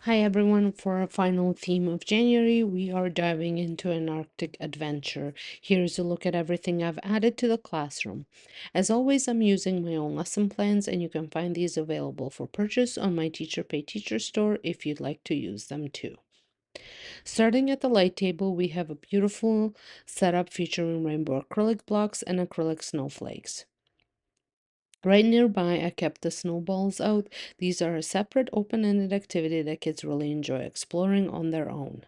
Hi everyone, for our final theme of January, we are diving into an Arctic adventure. Here's a look at everything I've added to the classroom. As always, I'm using my own lesson plans, and you can find these available for purchase on my Teacher Pay Teacher store if you'd like to use them too. Starting at the light table, we have a beautiful setup featuring rainbow acrylic blocks and acrylic snowflakes. Right nearby, I kept the snowballs out. These are a separate open-ended activity that kids really enjoy exploring on their own.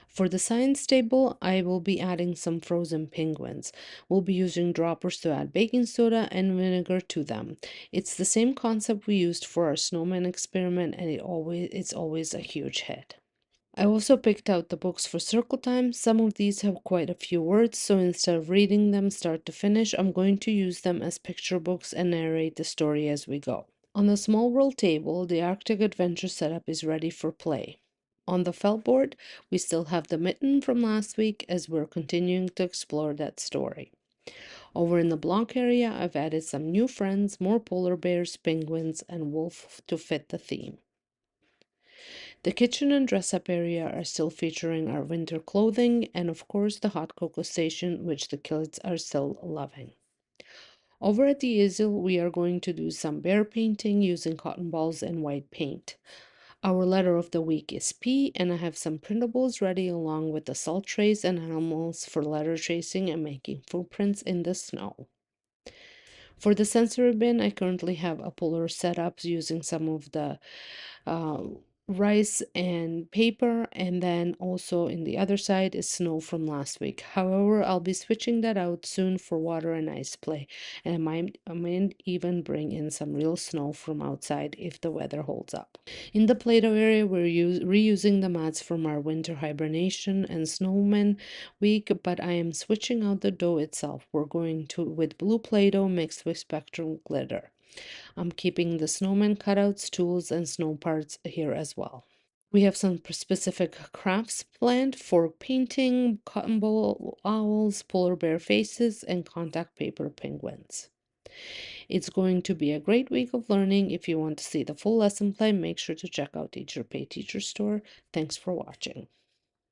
For the science table, I will be adding some frozen penguins. We'll be using droppers to add baking soda and vinegar to them. It's the same concept we used for our snowman experiment, and it's always a huge hit. I also picked out the books for circle time. Some of these have quite a few words, so instead of reading them start to finish, I'm going to use them as picture books and narrate the story as we go. On the small world table, the Arctic Adventure setup is ready for play. On the felt board, we still have the mitten from last week as we're continuing to explore that story. Over in the block area, I've added some new friends, more polar bears, penguins, and wolf to fit the theme. The kitchen and dress up area are still featuring our winter clothing and, of course, the hot cocoa station, which the kids are still loving. Over at the easel, we are going to do some bear painting using cotton balls and white paint. Our letter of the week is P, and I have some printables ready along with the salt trays and animals for letter tracing and making footprints in the snow. For the sensory bin, I currently have a polar setup using some of the uh, rice and paper, and then also in the other side is snow from last week. However, I'll be switching that out soon for water and ice play, and I might even bring in some real snow from outside if the weather holds up. In the Play-Doh area, we're reusing the mats from our winter hibernation and snowman week, but I am switching out the dough itself. We're going to with blue Play-Doh mixed with spectrum glitter. I'm keeping the snowman cutouts, tools, and snow parts here as well. We have some specific crafts planned for painting cotton ball owls, polar bear faces, and contact paper penguins. It's going to be a great week of learning. If you want to see the full lesson plan, make sure to check out Teacher Pay Teacher Store. Thanks for watching.